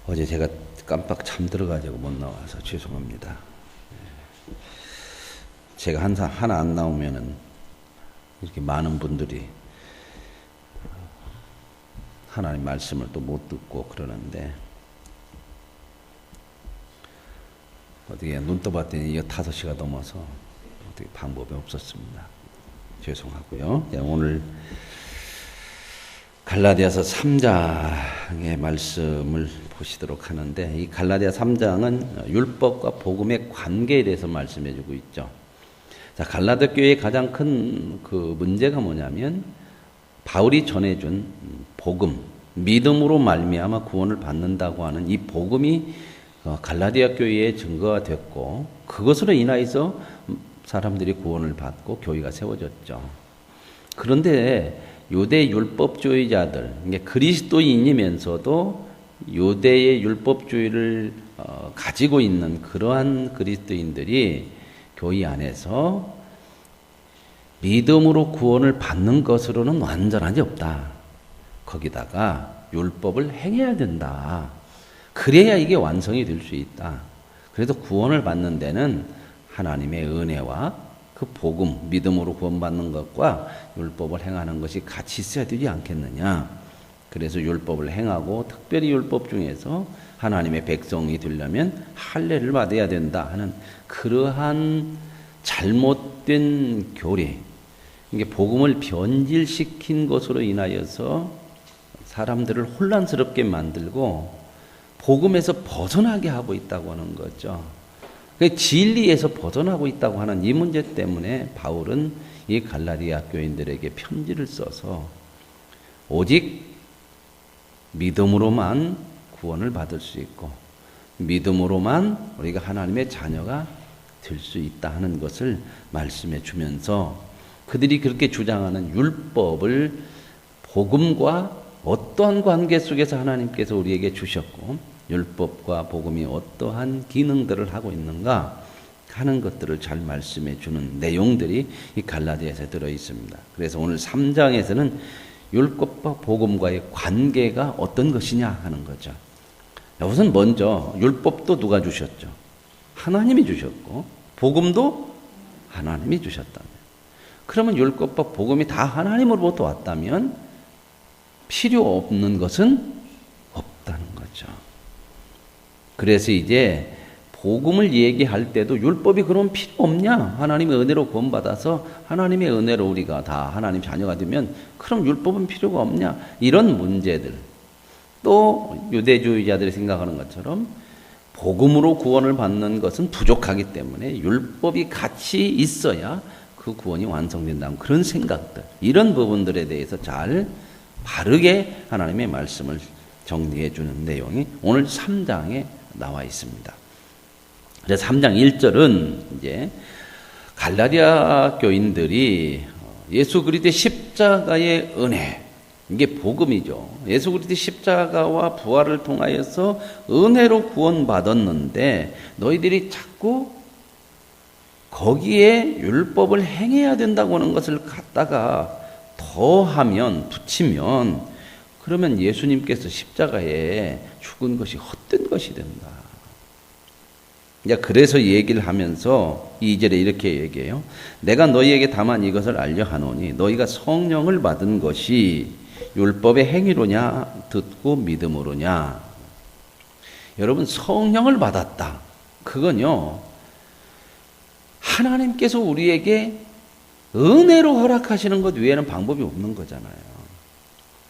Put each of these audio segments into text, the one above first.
어제 제가 깜빡 잠들어가지고 못 나와서 죄송합니다. 제가 항상 하나 안 나오면은 이렇게 많은 분들이 하나님 말씀을 또 못 듣고 그러는데, 어떻게 눈 떠봤더니 이거 5시가 넘어서 어떻게 방법이 없었습니다. 죄송하고요. 오늘 갈라디아서 3장의 말씀을 보시도록 하는데, 이 갈라디아 3장은 율법과 복음의 관계에 대해서 말씀해 주고 있죠. 자, 갈라디아 교회의 가장 큰 그 문제가 뭐냐면, 바울이 전해준 복음, 믿음으로 말미암아 구원을 받는다고 하는 이 복음이 갈라디아 교회의 증거가 됐고, 그것으로 인하여서 사람들이 구원을 받고 교회가 세워졌죠. 그런데 유대 율법주의자들, 그리스도인이면서도 유대의 율법주의를 가지고 있는 그러한 그리스도인들이 교회 안에서 믿음으로 구원을 받는 것으로는 완전하지 없다. 거기다가 율법을 행해야 된다. 그래야 이게 완성이 될 수 있다. 그래도 구원을 받는 데는 하나님의 은혜와 그 복음, 믿음으로 구원받는 것과 율법을 행하는 것이 같이 있어야 되지 않겠느냐. 그래서 율법을 행하고, 특별히 율법 중에서 하나님의 백성이 되려면 할례를 받아야 된다 하는 그러한 잘못된 교리, 이게 복음을 변질시킨 것으로 인하여서 사람들을 혼란스럽게 만들고 복음에서 벗어나게 하고 있다고 하는 거죠. 진리에서 벗어나고 있다고 하는 이 문제 때문에 바울은 이 갈라디아 교인들에게 편지를 써서 오직 믿음으로만 구원을 받을 수 있고, 믿음으로만 우리가 하나님의 자녀가 될 수 있다 하는 것을 말씀해 주면서, 그들이 그렇게 주장하는 율법을 복음과 어떠한 관계 속에서 하나님께서 우리에게 주셨고, 율법과 복음이 어떠한 기능들을 하고 있는가 하는 것들을 잘 말씀해 주는 내용들이 이 갈라디아서에 들어 있습니다. 그래서 오늘 3장에서는 율법과 복음과의 관계가 어떤 것이냐 하는 거죠. 우선 먼저 율법도 누가 주셨죠? 하나님이 주셨고, 복음도 하나님이 주셨다면, 그러면 율법과 복음이 다 하나님으로부터 왔다면 필요 없는 것은 없다는 거죠. 그래서 이제 복음을 얘기할 때도 율법이 그럼 필요 없냐? 하나님의 은혜로 구원받아서 하나님의 은혜로 우리가 다 하나님 자녀가 되면 그럼 율법은 필요가 없냐? 이런 문제들. 또 유대주의자들이 생각하는 것처럼 복음으로 구원을 받는 것은 부족하기 때문에 율법이 같이 있어야 그 구원이 완성된다는 그런 생각들, 이런 부분들에 대해서 잘 바르게 하나님의 말씀을 정리해 주는 내용이 오늘 3장에 나와 있습니다. 그래서 3장 1절은 이제 갈라디아 교인들이 예수 그리스도의 십자가의 은혜, 이게 복음이죠. 예수 그리스도의 십자가와 부활을 통하여서 은혜로 구원받았는데 너희들이 자꾸 거기에 율법을 행해야 된다고 하는 것을 갖다가 더하면, 붙이면, 그러면 예수님께서 십자가에 죽은 것이 헛된 것이 된다. 그래서 얘기를 하면서 2절에 이렇게 얘기해요. 내가 너희에게 다만 이것을 알려 하노니 너희가 성령을 받은 것이 율법의 행위로냐 듣고 믿음으로냐. 여러분, 성령을 받았다. 그건요, 하나님께서 우리에게 은혜로 허락하시는 것 외에는 방법이 없는 거잖아요.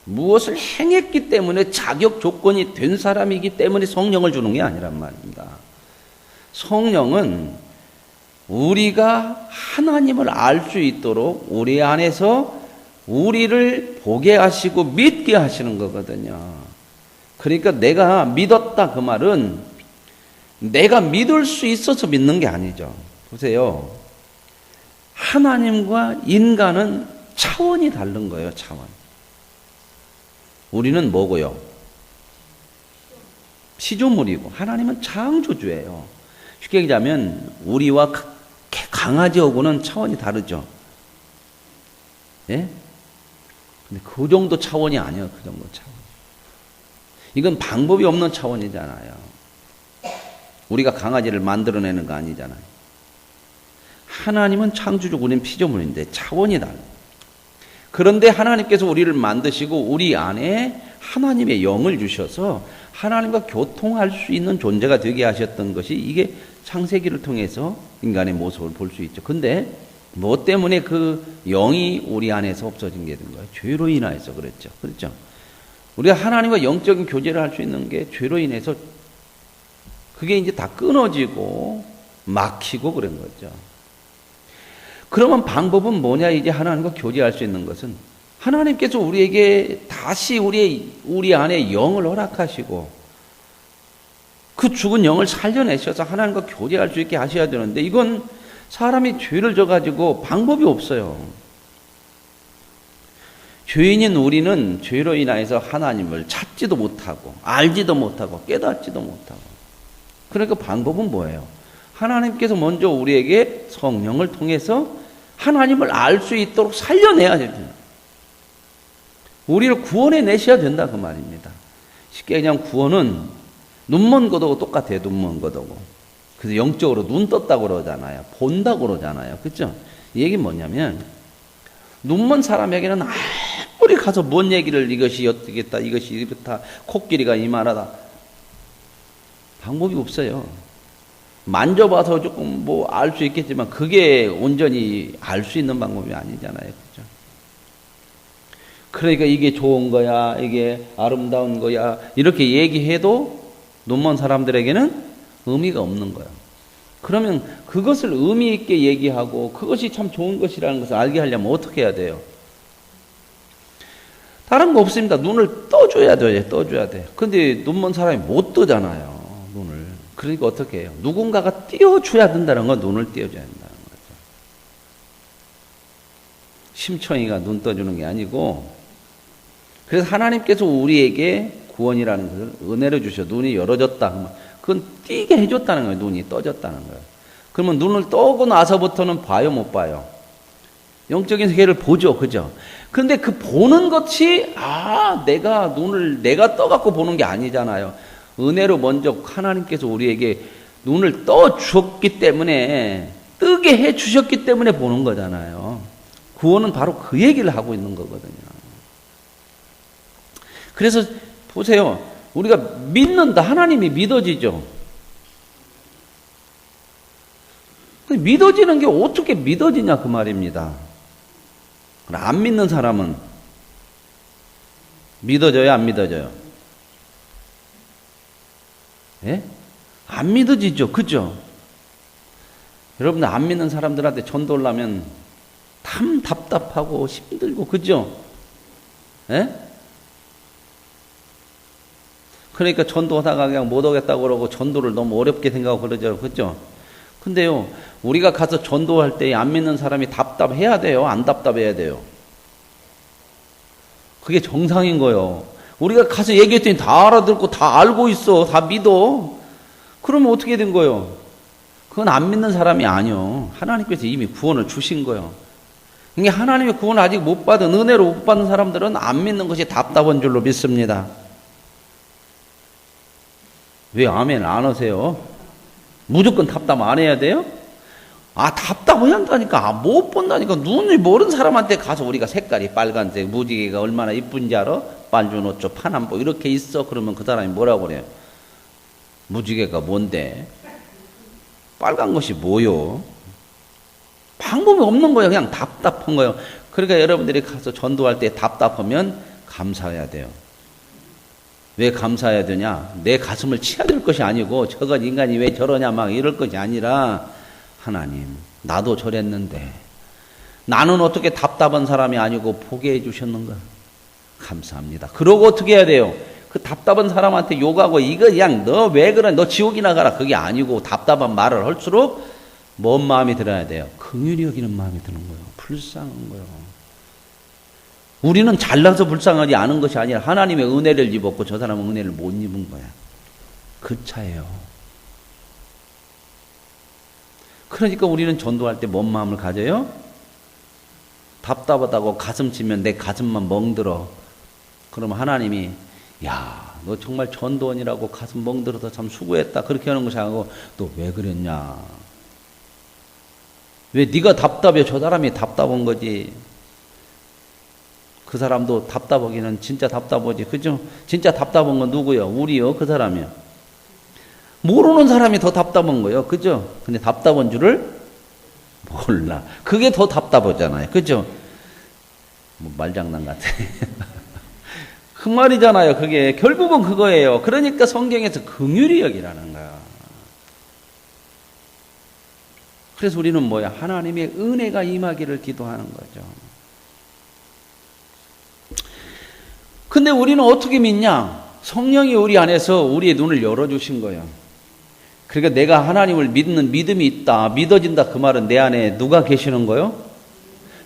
무엇을 행했기 때문에 자격 조건이 된 사람이기 때문에 성령을 주는 게 아니란 말입니다. 성령은 우리가 하나님을 알 수 있도록 우리 안에서 우리를 보게 하시고 믿게 하시는 거거든요. 그러니까 내가 믿었다, 그 말은 내가 믿을 수 있어서 믿는 게 아니죠. 보세요. 하나님과 인간은 차원이 다른 거예요, 차원. 우리는 뭐고요? 피조물이고, 하나님은 창조주예요. 쉽게 얘기하면 우리와 강아지하고는 차원이 다르죠. 예? 근데 그 정도 차원이 아니에요. 그 정도 차원. 이건 방법이 없는 차원이잖아요. 우리가 강아지를 만들어내는 거 아니잖아요. 하나님은 창조주, 우리는 피조물인데 차원이 달라요. 그런데 하나님께서 우리를 만드시고 우리 안에 하나님의 영을 주셔서 하나님과 교통할 수 있는 존재가 되게 하셨던 것이 이게 창세기를 통해서 인간의 모습을 볼 수 있죠. 근데 뭐 때문에 그 영이 우리 안에서 없어진 게 된 거예요? 죄로 인하여서 그랬죠. 그렇죠? 우리가 하나님과 영적인 교제를 할 수 있는 게 죄로 인해서 그게 이제 다 끊어지고 막히고 그런 거죠. 그러면 방법은 뭐냐? 이제 하나님과 교제할 수 있는 것은 하나님께서 우리에게 다시 우리 안에 영을 허락하시고 그 죽은 영을 살려내셔서 하나님과 교제할 수 있게 하셔야 되는데 이건 사람이 죄를 져가지고 방법이 없어요. 죄인인 우리는 죄로 인하여서 하나님을 찾지도 못하고 알지도 못하고 깨닫지도 못하고 그러니까 방법은 뭐예요? 하나님께서 먼저 우리에게 성령을 통해서 하나님을 알 수 있도록 살려내야 됩니다. 우리를 구원해 내셔야 된다 그 말입니다. 쉽게 그냥 구원은 눈먼 거도 똑같아요. 눈먼 거도. 그래서 영적으로 눈 떴다고 그러잖아요. 본다고 그러잖아요. 그렇죠? 이 얘기는 뭐냐면 눈먼 사람에게는 아무리 가서 뭔 얘기를 이것이 어떻게 했다, 이것이 이렇다, 코끼리가 이만하다 방법이 없어요. 만져봐서 조금 뭐 알 수 있겠지만 그게 온전히 알 수 있는 방법이 아니잖아요. 그렇죠? 그러니까 이게 좋은 거야, 이게 아름다운 거야 이렇게 얘기해도 눈먼 사람들에게는 의미가 없는 거예요. 그러면 그것을 의미 있게 얘기하고 그것이 참 좋은 것이라는 것을 알게 하려면 어떻게 해야 돼요? 다른 거 없습니다. 눈을 떠줘야 돼요. 떠줘야 돼요. 근데 눈먼 사람이 못 뜨잖아요. 눈을. 그러니까 어떻게 해요? 누군가가 띄워줘야 된다는 건 눈을 띄워줘야 된다는 거죠. 심청이가 눈 떠주는 게 아니고 그래서 하나님께서 우리에게 구원이라는 것을 은혜로 주셔 눈이 열어졌다. 그건 띄게 해줬다는 거예요. 눈이 떠졌다는 거예요. 그러면 눈을 떠고 나서부터는 봐요, 못 봐요? 영적인 세계를 보죠, 그죠? 근데 그 보는 것이 내가 떠갖고 보는 게 아니잖아요. 은혜로 먼저 하나님께서 우리에게 눈을 떠 주었기 때문에 뜨게 해 주셨기 때문에 보는 거잖아요. 구원은 바로 그 얘기를 하고 있는 거거든요. 그래서 보세요. 우리가 믿는다. 하나님이 믿어지죠. 믿어지는 게 어떻게 믿어지냐 그 말입니다. 안 믿는 사람은 믿어져요, 안 믿어져요? 예? 안 믿어지죠. 그죠? 여러분들 안 믿는 사람들한테 전도를 하면 참 답답하고 힘들고 그죠? 예? 그러니까 전도하다가 그냥 못 오겠다고 그러고 전도를 너무 어렵게 생각하고 그러죠. 그죠? 근데요, 우리가 가서 전도할 때 안 믿는 사람이 답답해야 돼요? 안 답답해야 돼요? 그게 정상인 거예요. 우리가 가서 얘기했더니 다 알아듣고 다 알고 있어. 다 믿어. 그러면 어떻게 된 거예요? 그건 안 믿는 사람이 아니요. 하나님께서 이미 구원을 주신 거예요. 이게 하나님의 구원을 아직 못 받은, 은혜로 못 받은 사람들은 안 믿는 것이 답답한 줄로 믿습니다. 왜 아멘 안 하세요? 무조건 답답 안 해야 돼요? 답답해야 한다니까. 못 본다니까. 눈이 모르는 사람한테 가서 우리가 색깔이 빨간색, 무지개가 얼마나 이쁜지 알아? 빨주노초, 파남보 이렇게 있어. 그러면 그 사람이 뭐라고 그래요? 무지개가 뭔데? 빨간 것이 뭐요? 방법이 없는 거예요. 그냥 답답한 거예요. 그러니까 여러분들이 가서 전도할 때 답답하면 감사해야 돼요. 왜 감사해야 되냐? 내 가슴을 치야 될 것이 아니고 저건 인간이 왜 저러냐 막 이럴 것이 아니라 하나님 나도 저랬는데 나는 어떻게 답답한 사람이 아니고 보게 해주셨는가? 감사합니다. 그러고 어떻게 해야 돼요? 그 답답한 사람한테 욕하고 이거 그냥 너 왜 그래? 너 지옥이나 가라. 그게 아니고 답답한 말을 할수록 뭔 마음이 들어야 돼요? 긍휼히 여기는 마음이 드는 거예요. 불쌍한 거예요. 우리는 잘나서 불쌍하지 않은 것이 아니라 하나님의 은혜를 입었고 저 사람은 은혜를 못 입은 거야. 그 차예요. 그러니까 우리는 전도할 때 뭔 마음을 가져요? 답답하다고 가슴 치면 내 가슴만 멍들어. 그러면 하나님이 야, 너 정말 전도원이라고 가슴 멍들어서 참 수고했다. 그렇게 하는 것이 아니고 너 왜 그랬냐. 왜 네가 답답해? 저 사람이 답답한 거지. 그 사람도 답답하기는 진짜 답답하지. 그죠? 진짜 답답한 건 누구요? 우리요? 그 사람이요? 모르는 사람이 더 답답한 거예요. 그죠? 근데 답답한 줄을 몰라. 그게 더 답답하잖아요. 그죠? 뭐 말장난 같아. 그 말이잖아요. 그게 결국은 그거예요. 그러니까 성경에서 긍휼히 여기라는 거야. 그래서 우리는 뭐야? 하나님의 은혜가 임하기를 기도하는 거죠. 근데 우리는 어떻게 믿냐? 성령이 우리 안에서 우리의 눈을 열어주신 거예요. 그러니까 내가 하나님을 믿는 믿음이 있다, 믿어진다. 그 말은 내 안에 누가 계시는 거예요?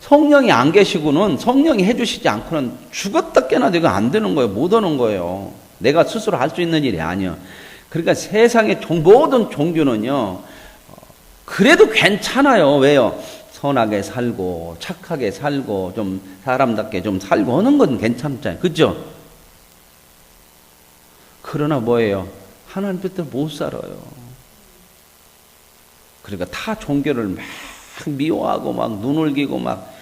성령이 안 계시고는, 성령이 해주시지 않고는 죽었다 깨나도 이거 안 되는 거예요. 못 오는 거예요. 내가 스스로 할 수 있는 일이 아니에요. 그러니까 세상의 모든 종교는요, 그래도 괜찮아요. 왜요? 선하게 살고 착하게 살고 좀 사람답게 좀 살고 하는 건 괜찮잖아요. 그죠? 그러나 뭐예요? 하나님 뜻대로 못 살아요. 그러니까 타 종교를 막 미워하고 막 눈을기고 막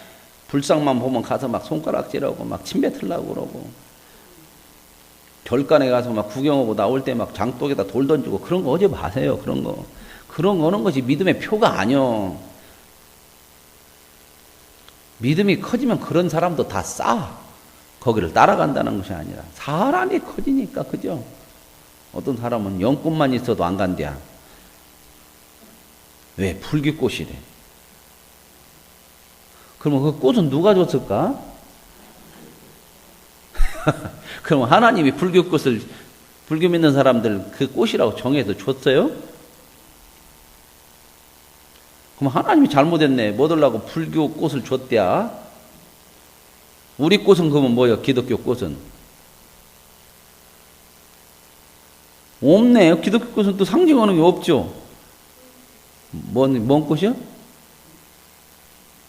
불상만 보면 가서 막 손가락질하고 막 침 뱉으려고 그러고, 절간에 가서 막 구경하고 나올 때 막 장독에다 돌 던지고 그런 거 하지 마세요. 그런 거는 것이 믿음의 표가 아니요. 믿음이 커지면 그런 사람도 다 싸. 거기를 따라간다는 것이 아니라 사람이 커지니까. 그죠? 어떤 사람은 연꽃만 있어도 안 간대야. 왜? 풀깃꽃이래. 그러면 그 꽃은 누가 줬을까? 그럼 하나님이 풀깃꽃을, 불교 믿는 사람들 그 꽃이라고 정해서 줬어요? 그럼 하나님이 잘못했네. 뭐 들라고 불교 꽃을 줬대야? 우리 꽃은 그러면 뭐예요? 기독교 꽃은? 없네. 기독교 꽃은 또 상징하는 게 없죠. 뭔 꽃이요?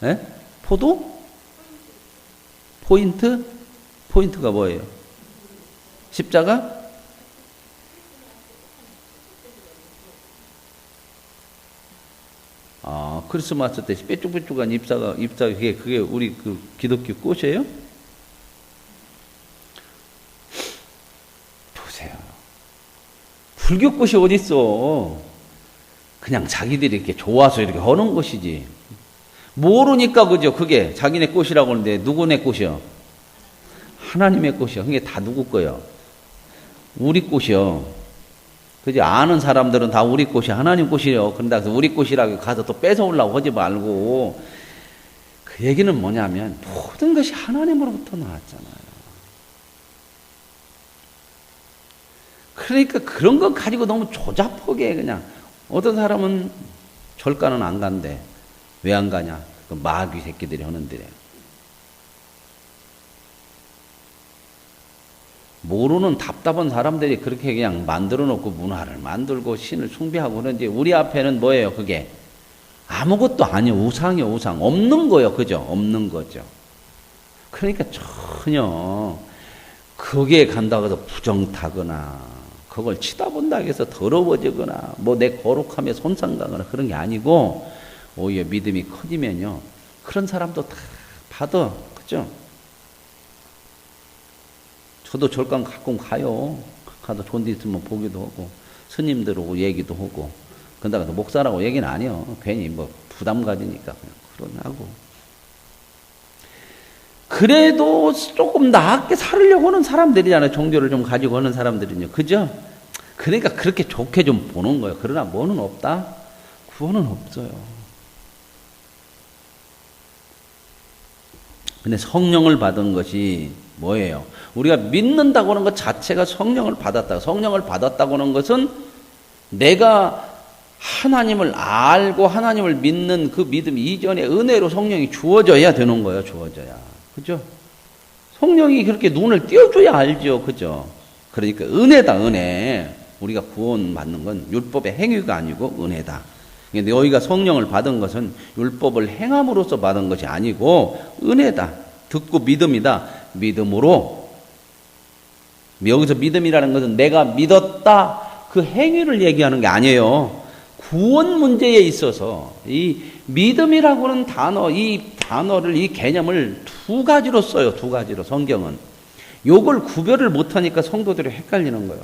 예? 포도? 포인트? 포인트가 뭐예요? 십자가? 아, 크리스마스 때 뾰족뾰족한 잎사가 그게 우리 그 기독교 꽃이에요? 보세요. 불교 꽃이 어딨어? 그냥 자기들이 이렇게 좋아서 이렇게 하는 것이지. 모르니까, 그죠? 그게 자기네 꽃이라고 하는데 누구네 꽃이요? 하나님의 꽃이요. 그게 다 누구 거요? 우리 꽃이요. 그지? 아는 사람들은 다 우리 꽃이 하나님 꽃이에요. 그런다 해서 우리 꽃이라고 가서 또 뺏어오려고 하지 말고, 그 얘기는 뭐냐면 모든 것이 하나님으로부터 나왔잖아요. 그러니까 그런 거 가지고 너무 조잡하게 그냥, 어떤 사람은 절간은 안 간대. 왜 안 가냐? 그 마귀 새끼들이 하는 데래. 모르는 답답한 사람들이 그렇게 그냥 만들어 놓고 문화를 만들고 신을 숭배하고 그런지, 우리 앞에는 뭐예요? 그게 아무것도 아니에요. 우상이요. 우상. 없는 거예요. 그죠? 없는 거죠. 그러니까 전혀 거기에 간다고 해서 부정타거나 그걸 치다본다고 해서 더러워지거나 뭐 내 거룩함에 손상가거나 그런 게 아니고, 오히려 믿음이 커지면요, 그런 사람도 다 받아. 그죠? 저도 절간 가끔 가요. 가서 좋은 데 있으면 보기도 하고, 스님들하고 얘기도 하고, 그런다고 목사라고 얘기는 안 해요. 괜히 뭐 부담 가지니까 그냥 그러냐고. 그래도 조금 낫게 살으려고 하는 사람들이잖아요. 종교를 좀 가지고 하는 사람들은요. 그죠? 그러니까 그렇게 좋게 좀 보는 거예요. 그러나 뭐는 없다? 구원은 없어요. 근데 성령을 받은 것이 뭐예요? 우리가 믿는다고 하는 것 자체가 성령을 받았다. 성령을 받았다고 하는 것은 내가 하나님을 알고 하나님을 믿는 그 믿음 이전에 은혜로 성령이 주어져야 되는 거예요. 주어져야. 그죠? 성령이 그렇게 눈을 띄워줘야 알죠. 그죠? 그러니까 은혜다, 은혜. 우리가 구원 받는 건 율법의 행위가 아니고 은혜다. 근데 너희가 성령을 받은 것은 율법을 행함으로써 받은 것이 아니고 은혜다. 듣고 믿음이다. 믿음으로 여기서 믿음이라는 것은 내가 믿었다 그 행위를 얘기하는 게 아니에요. 구원 문제에 있어서 이 믿음이라고 하는 단어, 이 단어를, 이 개념을 두 가지로 써요. 두 가지로 성경은. 요걸 구별을 못하니까 성도들이 헷갈리는 거예요.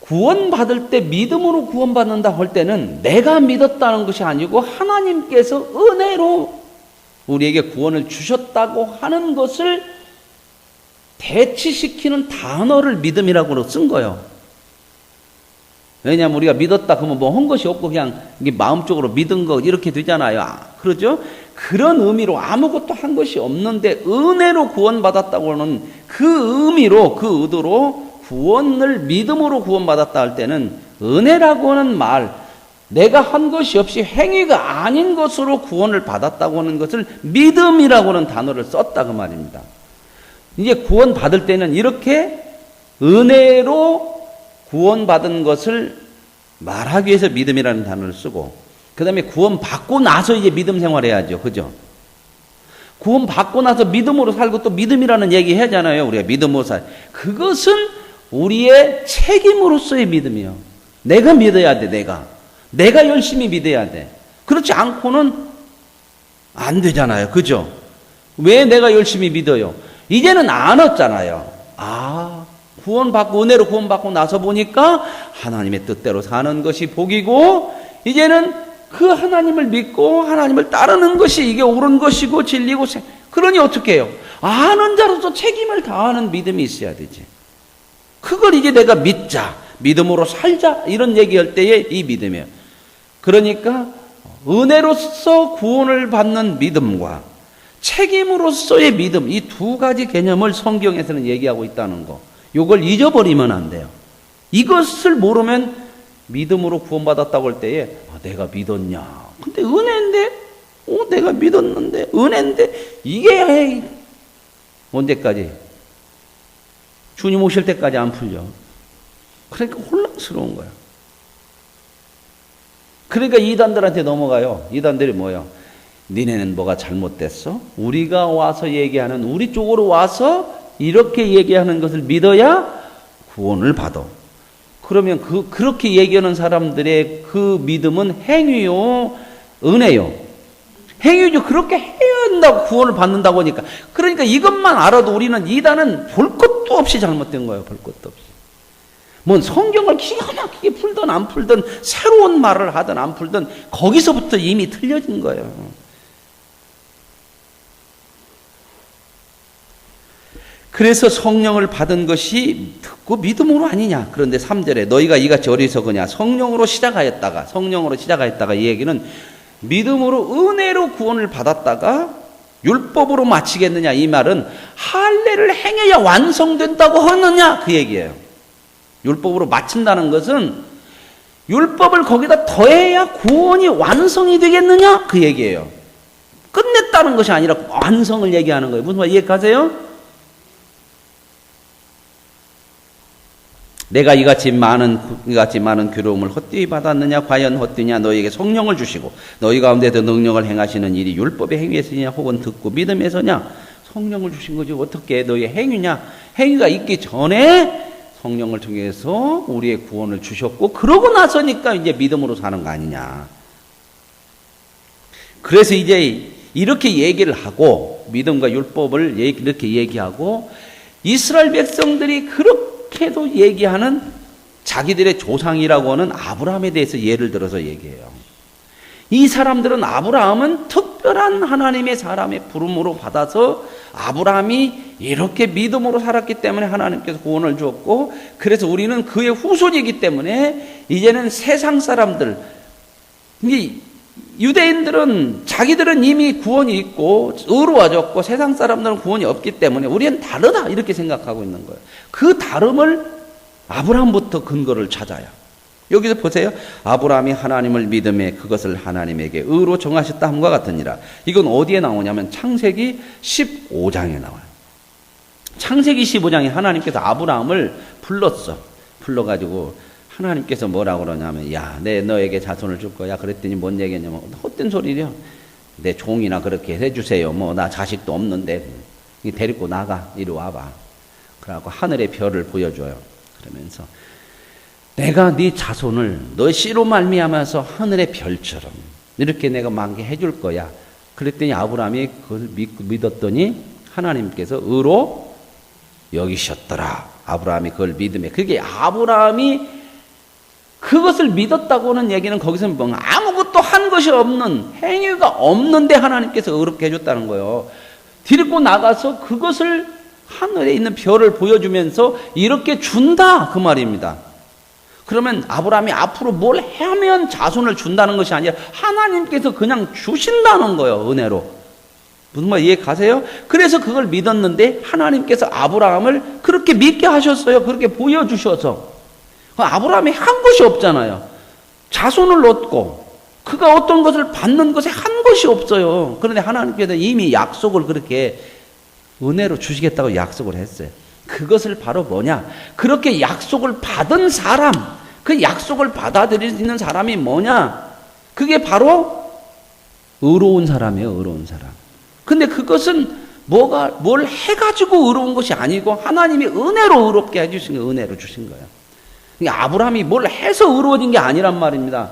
구원받을 때 믿음으로 구원받는다 할 때는 내가 믿었다는 것이 아니고 하나님께서 은혜로 우리에게 구원을 주셨다고 하는 것을 대치시키는 단어를 믿음이라고 쓴 거예요. 왜냐하면 우리가 믿었다 그러면 뭐 한 것이 없고 그냥 이게 마음적으로 믿은 거 이렇게 되잖아요. 그러죠? 그런 의미로 아무것도 한 것이 없는데 은혜로 구원받았다고 하는 그 의미로, 그 의도로 구원을 믿음으로 구원받았다 할 때는 은혜라고 하는 말, 내가 한 것이 없이 행위가 아닌 것으로 구원을 받았다고 하는 것을 믿음이라고 하는 단어를 썼다 그 말입니다. 이제 구원받을 때는 이렇게 은혜로 구원받은 것을 말하기 위해서 믿음이라는 단어를 쓰고, 그 다음에 구원받고 나서 이제 믿음 생활해야죠. 그죠? 구원받고 나서 믿음으로 살고 또 믿음이라는 얘기 하잖아요. 우리가 믿음으로 살. 그것은 우리의 책임으로서의 믿음이요. 내가 믿어야 돼, 내가 열심히 믿어야 돼. 그렇지 않고는 안 되잖아요. 그죠? 왜 내가 열심히 믿어요? 이제는 안 왔잖아요. 구원받고, 은혜로 구원받고 나서 보니까 하나님의 뜻대로 사는 것이 복이고, 이제는 그 하나님을 믿고 하나님을 따르는 것이 이게 옳은 것이고 진리고, 그러니 어떻게 해요? 아는 자로서 책임을 다하는 믿음이 있어야 되지. 그걸 이제 내가 믿자, 믿음으로 살자, 이런 얘기할 때의 이 믿음이에요. 그러니까 은혜로서 구원을 받는 믿음과 책임으로서의 믿음, 이 두 가지 개념을 성경에서는 얘기하고 있다는 거. 이걸 잊어버리면 안 돼요. 이것을 모르면 믿음으로 구원받았다고 할 때에 내가 믿었냐? 근데 은혜인데? 내가 믿었는데? 은혜인데? 이게 언제까지? 주님 오실 때까지 안 풀려. 그러니까 혼란스러운 거야. 그러니까 이단들한테 넘어가요. 이단들이 뭐예요? 니네는 뭐가 잘못됐어? 우리가 와서 얘기하는, 우리 쪽으로 와서 이렇게 얘기하는 것을 믿어야 구원을 받아. 그러면 그렇게 얘기하는 사람들의 그 믿음은 행위요, 은혜요. 행위죠. 그렇게 해야 한다고 구원을 받는다고 하니까. 그러니까 이것만 알아도 우리는 이단은 볼 것도 없이 잘못된 거예요. 볼 것도 없이. 뭔 성경을 기가 막히게 풀든 안 풀든 새로운 말을 하든 안 풀든 거기서부터 이미 틀려진 거예요. 그래서 성령을 받은 것이 듣고 믿음으로 아니냐. 그런데 3절에 너희가 이같이 어리석으냐. 성령으로 시작하였다가 이 얘기는 믿음으로 은혜로 구원을 받았다가 율법으로 마치겠느냐. 이 말은 할례를 행해야 완성된다고 하느냐. 그 얘기예요. 율법으로 마친다는 것은 율법을 거기다 더해야 구원이 완성이 되겠느냐. 그 얘기예요. 끝냈다는 것이 아니라 완성을 얘기하는 거예요. 무슨 말 이해가세요? 내가 이같이 많은 괴로움을 헛되이 받았느냐? 과연 헛되냐? 너희에게 성령을 주시고 너희 가운데서 능력을 행하시는 일이 율법의 행위에서냐? 혹은 듣고 믿음에서냐? 성령을 주신 거지. 어떻게 너희의 행위냐? 행위가 있기 전에 성령을 통해서 우리의 구원을 주셨고, 그러고 나서니까 이제 믿음으로 사는 거 아니냐. 그래서 이제 이렇게 얘기를 하고, 믿음과 율법을 이렇게 얘기하고, 이스라엘 백성들이 그렇게도 얘기하는 자기들의 조상이라고 하는 아브라함에 대해서 예를 들어서 얘기해요. 이 사람들은 아브라함은 특별한 하나님의 사람의 부름으로 받아서 아브라함이 이렇게 믿음으로 살았기 때문에 하나님께서 구원을 주었고, 그래서 우리는 그의 후손이기 때문에 이제는 세상 사람들, 유대인들은 자기들은 이미 구원이 있고 의로워졌고 세상 사람들은 구원이 없기 때문에 우리는 다르다 이렇게 생각하고 있는 거예요. 그 다름을 아브라함부터 근거를 찾아요. 여기서 보세요. 아브라함이 하나님을 믿음에 그것을 하나님에게 의로 정하셨다 함과 같으니라. 이건 어디에 나오냐면 창세기 15장에 나와요. 창세기 15장에 하나님께서 아브라함을 불러가지고 하나님께서 뭐라고 그러냐면, 야, 내 너에게 자손을 줄 거야. 그랬더니 뭔 얘기냐면, 헛된 소리려. 내 종이나 그렇게 해주세요. 뭐 나 자식도 없는데 데리고 나가. 이리 와봐. 그러고 하늘의 별을 보여줘요. 그러면서 내가 네 자손을 너 씨로 말미암아서 하늘의 별처럼 이렇게 내가 많게 해줄 거야. 그랬더니 아브라함이 그걸 믿었더니 하나님께서 의로 여기셨더라. 아브라함이 그걸 믿음에. 그게 아브라함이 그것을 믿었다고는 얘기는 거기서 뭐 아무것도 한 것이 없는 행위가 없는데 하나님께서 의롭게 해줬다는 거예요. 데리고 나가서 그것을 하늘에 있는 별을 보여주면서 이렇게 준다 그 말입니다. 그러면 아브라함이 앞으로 뭘 하면 자손을 준다는 것이 아니라 하나님께서 그냥 주신다는 거예요. 은혜로. 무슨 말 이해 가세요? 그래서 그걸 믿었는데 하나님께서 아브라함을 그렇게 믿게 하셨어요. 그렇게 보여주셔서. 아브라함이 한 것이 없잖아요. 자손을 얻고 그가 어떤 것을 받는 것에 한 것이 없어요. 그런데 하나님께서 이미 약속을 그렇게 은혜로 주시겠다고 약속을 했어요. 그것을 바로 뭐냐? 그렇게 약속을 받은 사람, 그 약속을 받아들일 수 있는 사람이 뭐냐? 그게 바로 의로운 사람이에요. 의로운 사람. 근데 그것은 뭘 해가지고 의로운 것이 아니고 하나님이 은혜로 의롭게 해주신 거예요. 은혜로 주신 거예요. 그러니까 아브라함이 뭘 해서 의로워진 게 아니란 말입니다.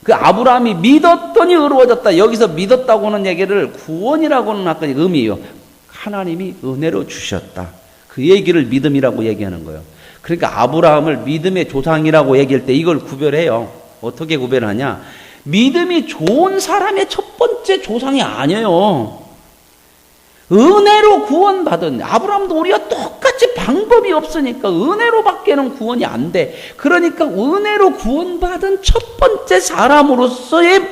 그 아브라함이 믿었더니 의로워졌다. 여기서 믿었다고 하는 얘기를 구원이라고는 아까 의미예요. 하나님이 은혜로 주셨다. 그 얘기를 믿음이라고 얘기하는 거예요. 그러니까 아브라함을 믿음의 조상이라고 얘기할 때 이걸 구별해요. 어떻게 구별하냐? 믿음이 좋은 사람의 첫 번째 조상이 아니에요. 은혜로 구원받은 아브라함도 우리가 똑같이 방법이 없으니까 은혜로밖에는 구원이 안 돼. 그러니까 은혜로 구원받은 첫 번째 사람으로서의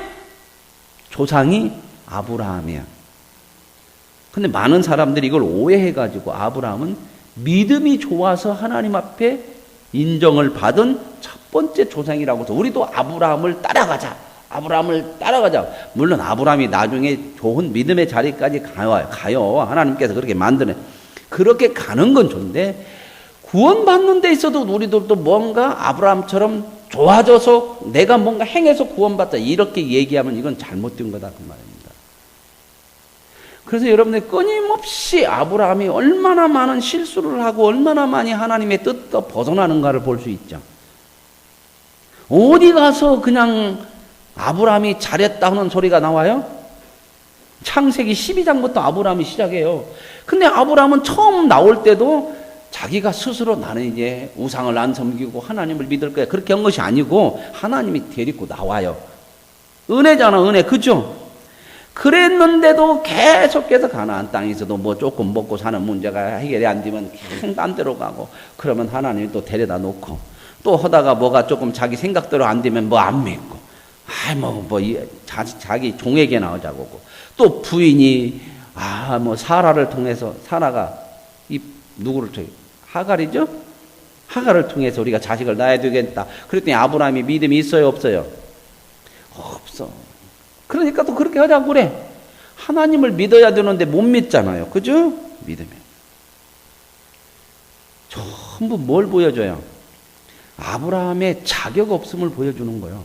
조상이 아브라함이야. 근데 많은 사람들이 이걸 오해해가지고 아브라함은 믿음이 좋아서 하나님 앞에 인정을 받은 첫 번째 조상이라고 해서 우리도 아브라함을 따라가자. 아브라함을 따라가자. 물론 아브라함이 나중에 좋은 믿음의 자리까지 가요. 하나님께서 그렇게 만드네. 그렇게 가는 건 좋은데 구원받는 데 있어도 우리들도 뭔가 아브라함처럼 좋아져서 내가 뭔가 행해서 구원받자 이렇게 얘기하면 이건 잘못된 거다 그 말입니다. 그래서 여러분들 끊임없이 아브라함이 얼마나 많은 실수를 하고 얼마나 많이 하나님의 뜻과 벗어나는가를 볼 수 있죠. 어디 가서 그냥 아브라함이 잘했다 하는 소리가 나와요? 창세기 12장부터 아브라함이 시작해요. 근데 아브라함은 처음 나올 때도 자기가 스스로 나는 이제 우상을 안 섬기고 하나님을 믿을 거야. 그렇게 한 것이 아니고 하나님이 데리고 나와요. 은혜잖아, 은혜. 그죠? 그랬는데도 계속해서 가나안 땅에서도 뭐 조금 먹고 사는 문제가 해결이 안 되면 계속 딴 데로 가고 그러면 하나님이 또 데려다 놓고 또 하다가 뭐가 조금 자기 생각대로 안 되면 뭐 안 믿고 자기 종에게 나오자고 하고 또 부인이 사라를 통해서 사라가 이 누구를 통해 하갈이죠? 하갈을 통해서 우리가 자식을 낳아야 되겠다. 그랬더니 아브라함이 믿음이 있어요, 없어요? 없어. 그러니까 또 그렇게 하자고 그래. 하나님을 믿어야 되는데 못 믿잖아요. 그죠? 믿으면. 전부 뭘 보여줘요? 아브라함의 자격 없음을 보여주는 거예요.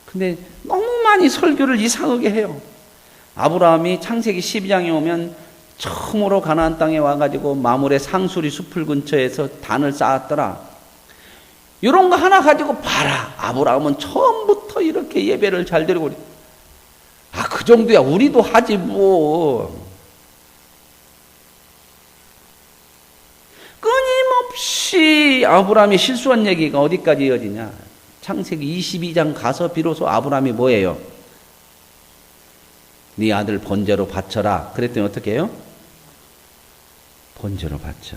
근데 너무 많이 설교를 이상하게 해요. 아브라함이 창세기 12장에 오면 처음으로 가나안 땅에 와가지고 마물의 상수리 숲을 근처에서 단을 쌓았더라. 이런 거 하나 가지고 봐라. 아브라함은 처음부터 이렇게 예배를 잘 드리고 그 정도야 우리도 하지 뭐. 끊임없이 아브라함이 실수한 얘기가 어디까지 이어지냐. 창세기 22장 가서 비로소 아브라함이 뭐예요? 네 아들 번제로 바쳐라. 그랬더니 어떻게 해요? 번제로 바쳐.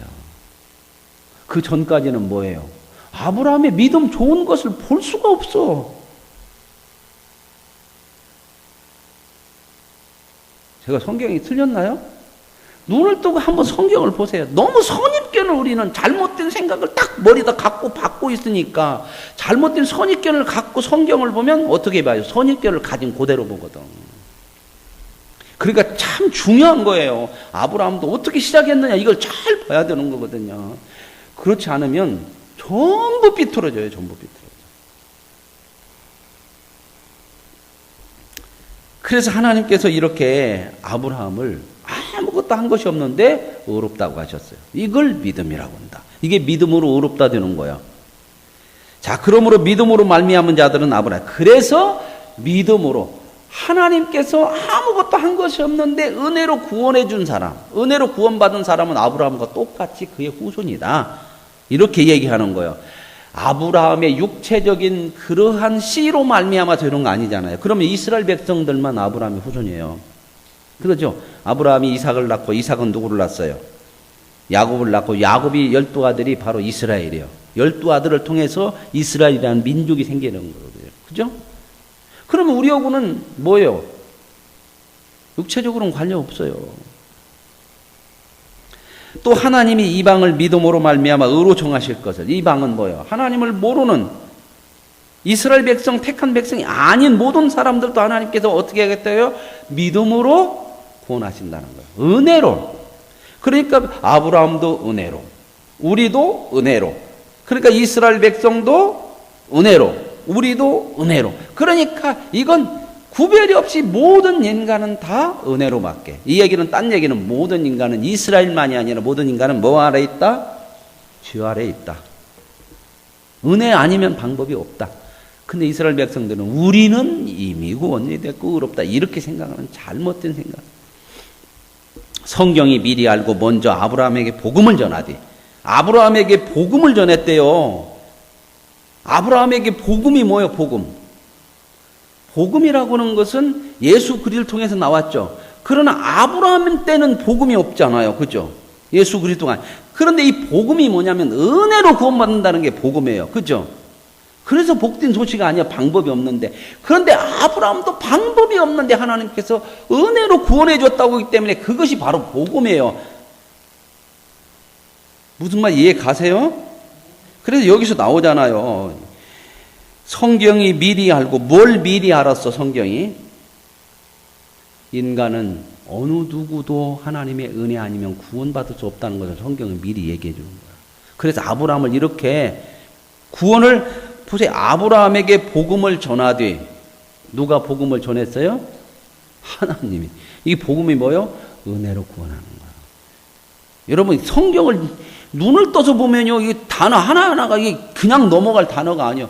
그 전까지는 뭐예요? 아브라함의 믿음 좋은 것을 볼 수가 없어. 제가 성경이 틀렸나요? 눈을 뜨고 한번 성경을 보세요. 너무 선입견을 우리는 잘못된 생각을 딱 머리에다 갖고 받고 있으니까 잘못된 선입견을 갖고 성경을 보면 어떻게 봐요? 선입견을 가진 그대로 보거든. 그러니까 참 중요한 거예요. 아브라함도 어떻게 시작했느냐 이걸 잘 봐야 되는 거거든요. 그렇지 않으면 전부 삐뚤어져요. 전부 삐뚤어져. 그래서 하나님께서 이렇게 아브라함을 아무것도 한 것이 없는데 의롭다고 하셨어요. 이걸 믿음이라고 한다. 이게 믿음으로 의롭다 되는 거야. 자, 그러므로 믿음으로 말미암은 자들은 아브라함. 그래서 믿음으로 하나님께서 아무것도 한 것이 없는데 은혜로 구원해 준 사람, 은혜로 구원받은 사람은 아브라함과 똑같이 그의 후손이다. 이렇게 얘기하는 거예요. 아브라함의 육체적인 그러한 씨로 말미암아서 이런 거 아니잖아요. 그러면 이스라엘 백성들만 아브라함의 후손이에요. 그렇죠? 아브라함이 이삭을 낳고 이삭은 누구를 낳았어요? 야곱을 낳고 야곱이 12아들이 바로 이스라엘이에요. 12아들을 통해서 이스라엘이라는 민족이 생기는 거거든요. 그죠? 그러면 우리하고는 뭐예요? 육체적으로는 관련 없어요. 또 하나님이 이방을 믿음으로 말미암아 의로 정하실 것을. 이방은 뭐예요? 하나님을 모르는 이스라엘 백성, 택한 백성이 아닌 모든 사람들도 하나님께서 어떻게 하겠다요? 믿음으로 구원하신다는 거예요. 은혜로. 그러니까 아브라함도 은혜로, 우리도 은혜로, 그러니까 이스라엘 백성도 은혜로, 우리도 은혜로. 그러니까 이건 구별이 없이 모든 인간은 다 은혜로 받게. 이 얘기는 딴 얘기는 모든 인간은 이스라엘만이 아니라 모든 인간은 뭐 아래 있다? 죄 아래 있다. 은혜 아니면 방법이 없다. 근데 이스라엘 백성들은 우리는 이미 구원이 됐고 의롭다. 이렇게 생각하는 잘못된 생각. 성경이 미리 알고 먼저 아브라함에게 복음을 전하되, 아브라함에게 복음을 전했대요. 아브라함에게 복음이 뭐예요? 복음. 복음이라고 하는 것은 예수 그리스도를 통해서 나왔죠. 그러나 아브라함 때는 복음이 없잖아요. 그죠? 예수 그리스도가. 그런데 이 복음이 뭐냐면 은혜로 구원받는다는 게 복음이에요. 그죠? 그래서 복된 소식이 아니야. 방법이 없는데. 그런데 아브라함도 방법이 없는데 하나님께서 은혜로 구원해 줬다고 하기 때문에 그것이 바로 복음이에요. 무슨 말 이해 가세요? 그래서 여기서 나오잖아요. 성경이 미리 알고, 뭘 미리 알았어? 성경이 인간은 어느 누구도 하나님의 은혜 아니면 구원받을 수 없다는 것을 성경은 미리 얘기해 주는 거야. 그래서 아브라함을 이렇게 구원을 보세요. 아브라함에게 복음을 전하되, 누가 복음을 전했어요? 하나님이. 이 복음이 뭐예요? 은혜로 구원하는 거야. 여러분 성경을 눈을 떠서 보면요, 이 단어 하나하나가 이게 그냥 넘어갈 단어가 아니에요.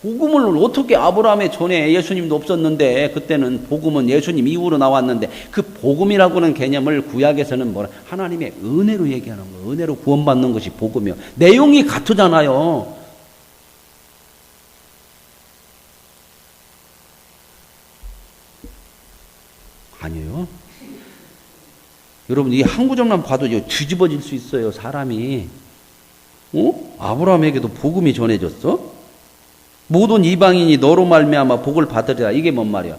복음을 어떻게 아브라함의 전에 예수님도 없었는데, 그때는 복음은 예수님 이후로 나왔는데, 그 복음이라고 하는 개념을 구약에서는 뭐라? 하나님의 은혜로 얘기하는 거예요. 은혜로 구원받는 것이 복음이에요. 내용이 같으잖아요. 아니에요. 여러분 이 한 구절만 봐도 뒤집어질 수 있어요. 사람이. 아브라함에게도 복음이 전해졌어? 모든 이방인이 너로 말미암아 복을 받으리라. 이게 뭔 말이야?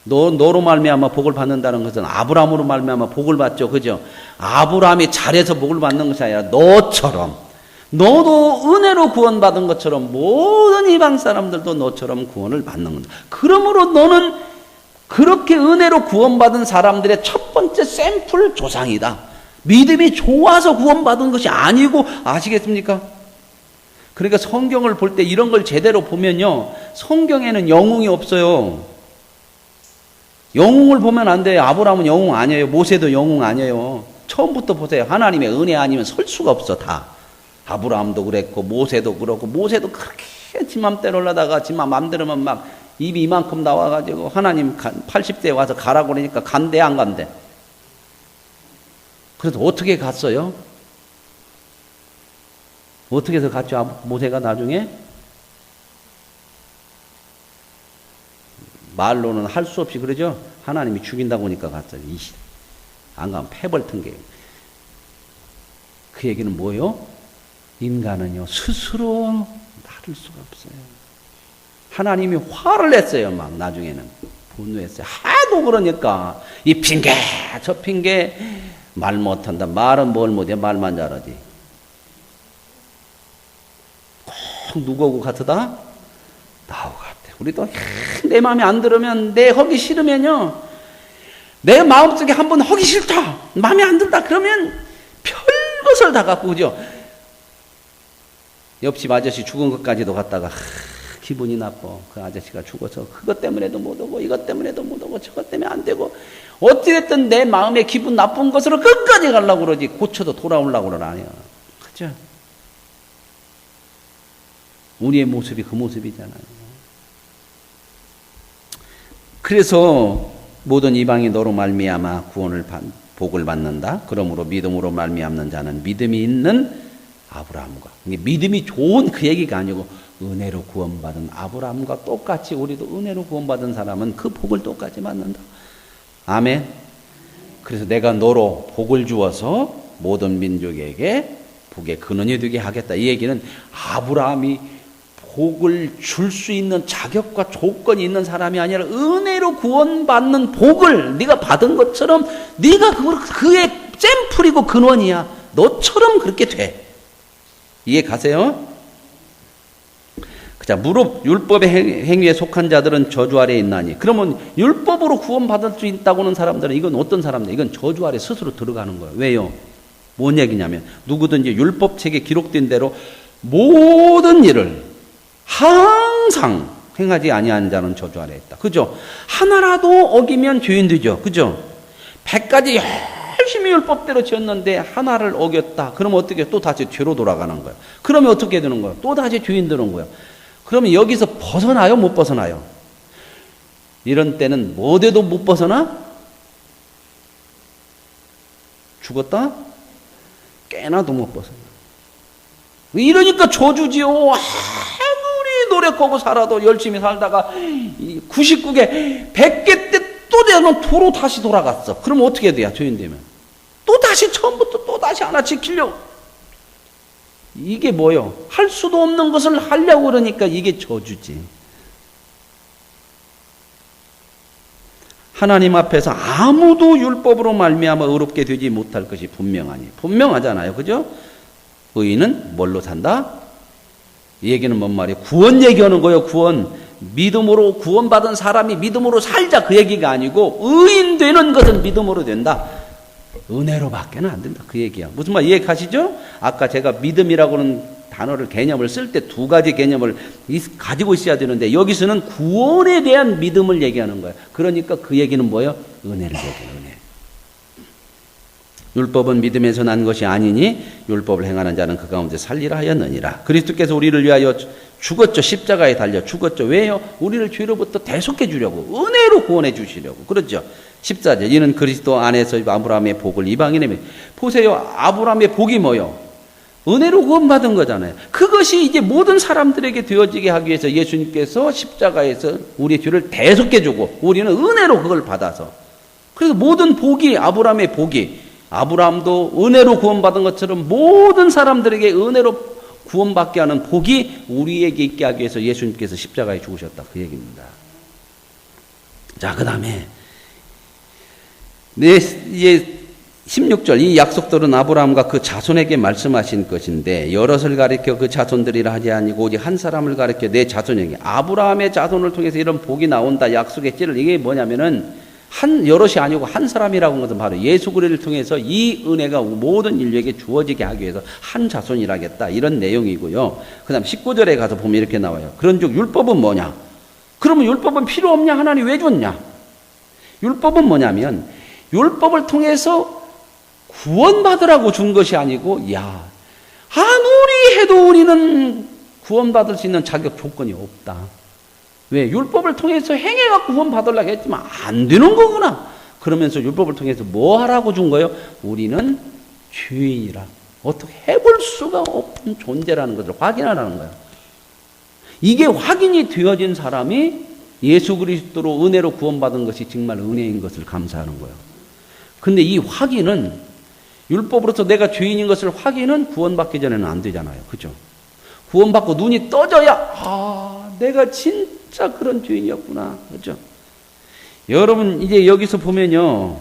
너로 말미암아 복을 받는다는 것은 아브라함으로 말미암아 복을 받죠. 그죠? 아브라함이 잘해서 복을 받는 것이 아니라 너처럼, 너도 은혜로 구원받은 것처럼 모든 이방 사람들도 너처럼 구원을 받는 거다. 그러므로 너는 그렇게 은혜로 구원받은 사람들의 첫 번째 샘플 조상이다. 믿음이 좋아서 구원받은 것이 아니고, 아시겠습니까? 그러니까 성경을 볼 때 이런 걸 제대로 보면요, 성경에는 영웅이 없어요. 영웅을 보면 안 돼요. 아브라함은 영웅 아니에요. 모세도 영웅 아니에요. 처음부터 보세요. 하나님의 은혜 아니면 설 수가 없어. 다. 아브라함도 그랬고 모세도 그렇고, 모세도 그렇게 지 맘대로 하다가 지 맘대로만 막 입이 이만큼 나와가지고 하나님 80대에 와서 가라고 그러니까 간대 안 간대? 그래서 어떻게 갔어요? 어떻게 해서 갔죠? 모세가 나중에? 말로는 할 수 없이 그러죠? 하나님이 죽인다고 하니까 갔어요. 안 가면 패벌 튼게. 그 얘기는 뭐예요? 인간은요, 스스로 나를 수가 없어요. 하나님이 화를 냈어요. 막 나중에는 분노했어요. 하도 그러니까 이 핑계 저 핑계, 말 못한다. 말은 뭘 못해? 말만 잘하지. 꼭 누구하고 같으다? 나하고 같아. 우리도 내 마음에 안 들으면, 내 하기 싫으면요, 내 마음속에 한번 하기 싫다, 마음에 안 든다 그러면 별것을 다 갖고, 그죠? 옆집 아저씨 죽은 것까지도 갖다가 기분이 나빠. 그 아저씨가 죽어서 그것 때문에도 못 오고 이것 때문에도 못 오고 저것 때문에 안 되고 어찌됐든 내 마음에 기분 나쁜 것으로 끝까지 가려고 그러지 고쳐도 돌아오려고 그러나요. 그죠? 우리의 모습이 그 모습이잖아요. 그래서 모든 이방이 너로 말미암아 복을 받는다. 그러므로 믿음으로 말미암는 자는 믿음이 있는 아브라함과, 믿음이 좋은 그 얘기가 아니고 은혜로 구원받은 아브라함과 똑같이 우리도 은혜로 구원받은 사람은 그 복을 똑같이 받는다. 아멘. 그래서 내가 너로 복을 주어서 모든 민족에게 복의 근원이 되게 하겠다. 이 얘기는 아브라함이 복을 줄 수 있는 자격과 조건이 있는 사람이 아니라 은혜로 구원받는 복을 네가 받은 것처럼 네가 그의 샘플이고 근원이야. 너처럼 그렇게 돼. 이해 가세요? 자, 무릇 율법의 행위에 속한 자들은 저주 아래에 있나니. 그러면 율법으로 구원받을 수 있다고는 사람들은 이건 어떤 사람들? 이건 저주 아래 스스로 들어가는 거예요. 왜요? 뭔 얘기냐면 누구든지 율법책에 기록된 대로 모든 일을 항상 행하지 아니한 자는 저주 아래에 있다. 그죠? 하나라도 어기면 죄인 되죠. 그죠? 100가지 열심히 율법대로 지었는데 하나를 어겼다. 그러면 어떻게 또 다시 죄로 돌아가는 거예요. 그러면 어떻게 되는 거예요? 또 다시 죄인 되는 거예요. 그러면 여기서 벗어나요? 못 벗어나요? 이런 때는 뭐 돼도 못 벗어나? 죽었다? 깨나도 못 벗어나. 이러니까 저주지요. 아무리 노력하고 살아도 열심히 살다가 99개 100개 때 또 되면 도로 다시 돌아갔어. 그러면 어떻게 돼요? 죄인 되면 또 다시 처음부터 또 다시 하나 지키려고. 이게 뭐요? 할 수도 없는 것을 하려고 그러니까 이게 저주지. 하나님 앞에서 아무도 율법으로 말미암아 의롭게 되지 못할 것이 분명하니. 분명하잖아요. 그죠? 의인은 뭘로 산다? 이 얘기는 뭔 말이에요? 구원 얘기하는 거예요. 구원. 믿음으로 구원받은 사람이 믿음으로 살자 그 얘기가 아니고 의인 되는 것은 믿음으로 된다. 은혜로 밖에는 안 된다. 그 얘기야. 무슨 말 이해 가시죠? 아까 제가 믿음이라고는 단어를 개념을 쓸 때 두 가지 개념을 가지고 있어야 되는데 여기서는 구원에 대한 믿음을 얘기하는 거예요. 그러니까 그 얘기는 뭐예요? 은혜를 얘기해요. 은혜. 율법은 믿음에서 난 것이 아니니 율법을 행하는 자는 그 가운데 살리라 하였느니라. 그리스도께서 우리를 위하여 죽었죠. 십자가에 달려 죽었죠. 왜요? 우리를 죄로부터 대속해 주려고. 은혜로 구원해 주시려고. 그렇죠. 14절. 이는 그리스도 안에서 아브라함의 복을 이방인에게. 보세요. 아브라함의 복이 뭐요? 은혜로 구원받은 거잖아요. 그것이 이제 모든 사람들에게 되어지게 하기 위해서 예수님께서 십자가에서 우리의 죄를 대속해 주고 우리는 은혜로 그걸 받아서. 그래서 모든 복이 아브라함의 복이 아브라함도 은혜로 구원받은 것처럼 모든 사람들에게 은혜로 구원받게 하는 복이 우리에게 있게 하기 위해서 예수님께서 십자가에 죽으셨다. 그 얘기입니다. 자, 그 다음에 이제 16절 이 약속들은 아브라함과 그 자손에게 말씀하신 것인데 여럿을 가리켜 그 자손들이라 하지 아니고 오직 한 사람을 가리켜 내 자손에게. 아브라함의 자손을 통해서 이런 복이 나온다. 약속의 찌를. 이게 뭐냐면은 여럿이 아니고 한 사람이라고 하는 것은 바로 예수 그리스도를 통해서 이 은혜가 모든 인류에게 주어지게 하기 위해서 한 자손이라겠다. 이런 내용이고요. 그 다음 19절에 가서 보면 이렇게 나와요. 그런즉 율법은 뭐냐? 그러면 율법은 필요 없냐? 하나님 왜 줬냐? 율법은 뭐냐면 율법을 통해서 구원받으라고 준 것이 아니고 아무리 해도 우리는 구원받을 수 있는 자격 조건이 없다. 왜? 율법을 통해서 행해가 구원받으려고 했지만 안 되는 거구나. 그러면서 율법을 통해서 뭐 하라고 준 거예요? 우리는 죄인이라 어떻게 해볼 수가 없는 존재라는 것을 확인하라는 거예요. 이게 확인이 되어진 사람이 예수 그리스도로 은혜로 구원받은 것이 정말 은혜인 것을 감사하는 거예요. 근데 이 확인은 율법으로서 내가 죄인인 것을 확인은 구원받기 전에는 안 되잖아요. 그죠? 구원받고 눈이 떠져야 내가 진짜 그런 죄인이었구나. 그렇죠? 여러분 이제 여기서 보면요.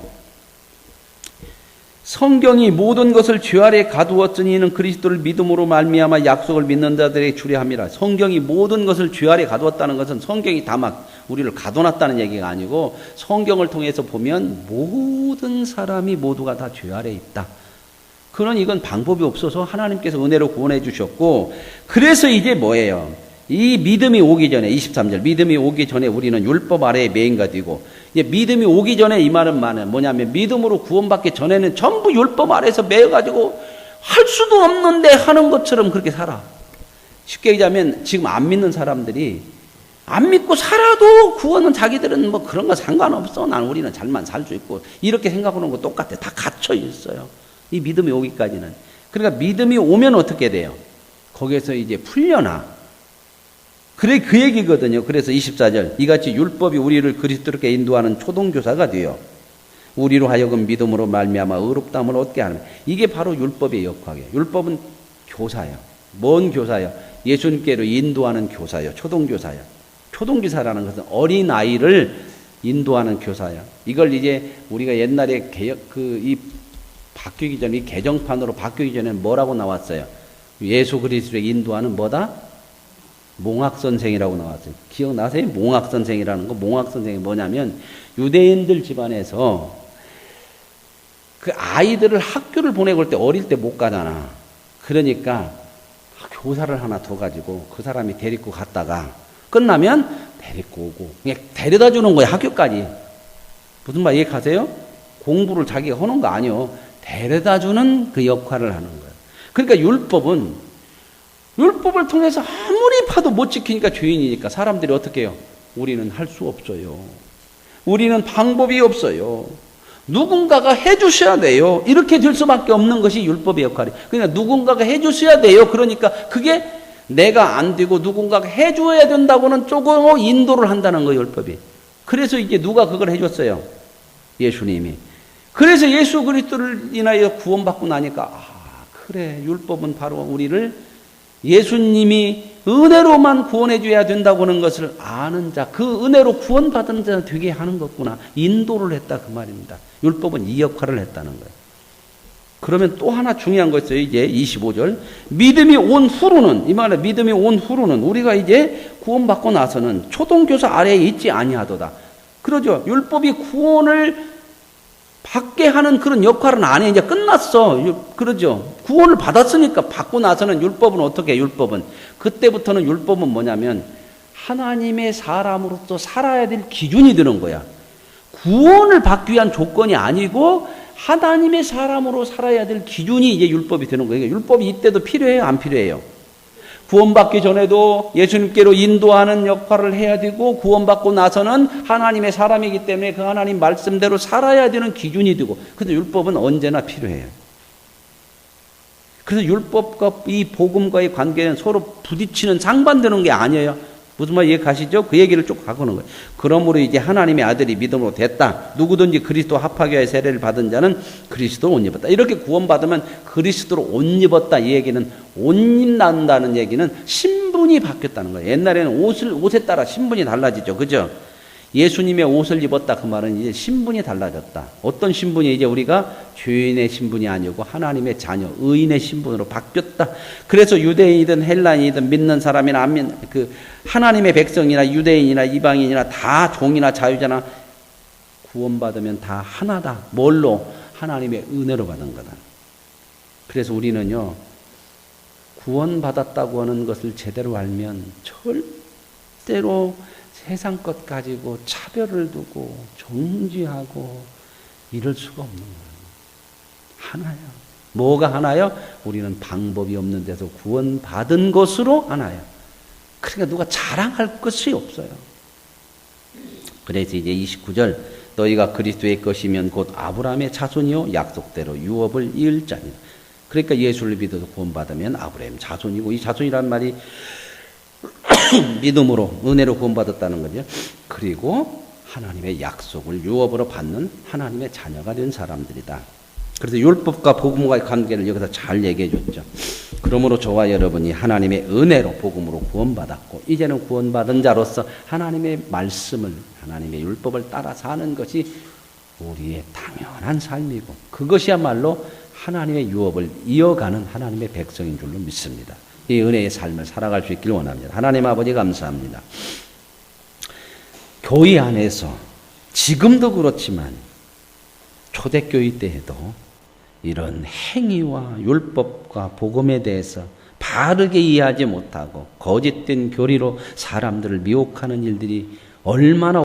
성경이 모든 것을 죄 아래 가두었으니 이는 그리스도를 믿음으로 말미암아 약속을 믿는 자들에게 주리함이라. 성경이 모든 것을 죄 아래 가두었다는 것은 성경이 다 막 우리를 가둬놨다는 얘기가 아니고 성경을 통해서 보면 모든 사람이 모두가 다 죄 아래 있다. 그런 이건 방법이 없어서 하나님께서 은혜로 구원해 주셨고 그래서 이제 뭐예요? 이 믿음이 오기 전에 23절 믿음이 오기 전에 우리는 율법 아래에 매인가 되고 믿음이 오기 전에 이 말은 뭐냐면 믿음으로 구원받기 전에는 전부 율법 아래에서 매여가지고 할 수도 없는데 하는 것처럼 그렇게 살아. 쉽게 얘기하면 지금 안 믿는 사람들이 안 믿고 살아도 구원은 자기들은 뭐 그런 거 상관없어. 우리는 잘만 살 수 있고 이렇게 생각하는 거 똑같아. 다 갇혀 있어요. 이 믿음이 오기까지는. 그러니까 믿음이 오면 어떻게 돼요? 거기에서 이제 풀려나. 그래 그 얘기거든요. 그래서 24절 이같이 율법이 우리를 그리스도께 인도하는 초동교사가 되어 우리로 하여금 믿음으로 말미암아 의롭다함을 얻게 하는 이게 바로 율법의 역할이에요. 율법은 교사예요. 뭔 교사예요? 예수님께로 인도하는 교사예요. 초동교사예요. 초동교사라는 것은 어린아이를 인도하는 교사예요. 이걸 이제 우리가 옛날에 이 바뀌기 전에 이 개정판으로 바뀌기 전에 뭐라고 나왔어요? 예수 그리스도를 인도하는 뭐다? 몽학선생이라고 나왔어요. 기억나세요? 몽학선생이라는 거. 몽학선생이 뭐냐면 유대인들 집안에서 그 아이들을 학교를 보내고 올 때 어릴 때 못 가잖아. 그러니까 교사를 하나 둬가지고 그 사람이 데리고 갔다가 끝나면 데리고 오고 그냥 데려다 주는 거야. 학교까지. 무슨 말 이해하세요? 공부를 자기가 하는 거 아니요. 데려다 주는 그 역할을 하는 거예요. 그러니까 율법을 통해서 아무리 파도 못 지키니까 죄인이니까 사람들이 어떻게 해요? 우리는 할 수 없어요. 우리는 방법이 없어요. 누군가가 해주셔야 돼요. 이렇게 될 수밖에 없는 것이 율법의 역할이에요. 그러니까 누군가가 해주셔야 돼요. 그러니까 그게 내가 안 되고 누군가가 해줘야 된다고는 조금 인도를 한다는 거예요. 율법이. 그래서 이제 누가 그걸 해줬어요? 예수님이. 그래서 예수 그리스도를 인하여 구원받고 나니까 그래 율법은 바로 우리를 예수님이 은혜로만 구원해 줘야 된다고 하는 것을 아는 자, 그 은혜로 구원받은 자는 되게 하는 것구나. 인도를 했다 그 말입니다. 율법은 이 역할을 했다는 거예요. 그러면 또 하나 중요한 거 있어요. 이제 25절. 믿음이 온 후로는, 이 말은 믿음이 온 후로는 우리가 이제 구원받고 나서는 초동교사 아래에 있지 아니하도다. 그러죠. 율법이 구원을 받게 하는 그런 역할은 안 해. 이제 끝났어. 그러죠. 구원을 받았으니까 받고 나서는 율법은 어떻게 해? 율법은. 그때부터는 율법은 뭐냐면 하나님의 사람으로서 살아야 될 기준이 되는 거야. 구원을 받기 위한 조건이 아니고 하나님의 사람으로 살아야 될 기준이 이제 율법이 되는 거예요. 율법이 이때도 필요해요? 안 필요해요? 구원받기 전에도 예수님께로 인도하는 역할을 해야 되고 구원받고 나서는 하나님의 사람이기 때문에 그 하나님 말씀대로 살아야 되는 기준이 되고 근데 율법은 언제나 필요해요. 그래서 율법과 이 복음과의 관계는 서로 부딪히는 상반되는 게 아니에요. 무슨 말 이해 가시죠? 그 얘기를 쭉 하고는 거예요. 그러므로 이제 하나님의 아들이 믿음으로 됐다. 누구든지 그리스도 합하게 세례를 받은 자는 그리스도로 옷 입었다. 이렇게 구원받으면 그리스도로 옷 입었다. 이 얘기는 옷 입는다는 얘기는 신분이 바뀌었다는 거예요. 옛날에는 옷에 따라 신분이 달라지죠. 그죠? 예수님의 옷을 입었다. 그 말은 이제 신분이 달라졌다. 어떤 신분이 이제 우리가 죄인의 신분이 아니고 하나님의 자녀, 의인의 신분으로 바뀌었다. 그래서 유대인이든 헬라인이든 믿는 사람이나 안 믿는 그 하나님의 백성이나 유대인이나 이방인이나 다 종이나 자유자나 구원받으면 다 하나다. 뭘로? 하나님의 은혜로 받은 거다. 그래서 우리는요. 구원받았다고 하는 것을 제대로 알면 절대로 세상 것 가지고 차별을 두고 정죄하고 이럴 수가 없는 거예요. 하나야. 뭐가 하나요? 우리는 방법이 없는 데서 구원받은 것으로 하나야. 그러니까 누가 자랑할 것이 없어요. 그래서 이제 29절 너희가 그리스도의 것이면 곧 아브라함의 자손이요 약속대로 유업을 이을 자니라. 그러니까 예수를 믿어서 구원받으면 아브라함 자손이고 이 자손이란 말이 믿음으로 은혜로 구원받았다는 거죠. 그리고 하나님의 약속을 유업으로 받는 하나님의 자녀가 된 사람들이다. 그래서 율법과 복음과의 관계를 여기서 잘 얘기해 줬죠. 그러므로 저와 여러분이 하나님의 은혜로 복음으로 구원받았고 이제는 구원받은 자로서 하나님의 말씀을 하나님의 율법을 따라 사는 것이 우리의 당연한 삶이고 그것이야말로 하나님의 유업을 이어가는 하나님의 백성인 줄로 믿습니다. 이 은혜의 삶을 살아갈 수 있기를 원합니다. 하나님 아버지 감사합니다. 교회 안에서 지금도 그렇지만 초대교회 때에도 이런 행위와 율법과 복음에 대해서 바르게 이해하지 못하고 거짓된 교리로 사람들을 미혹하는 일들이 얼마나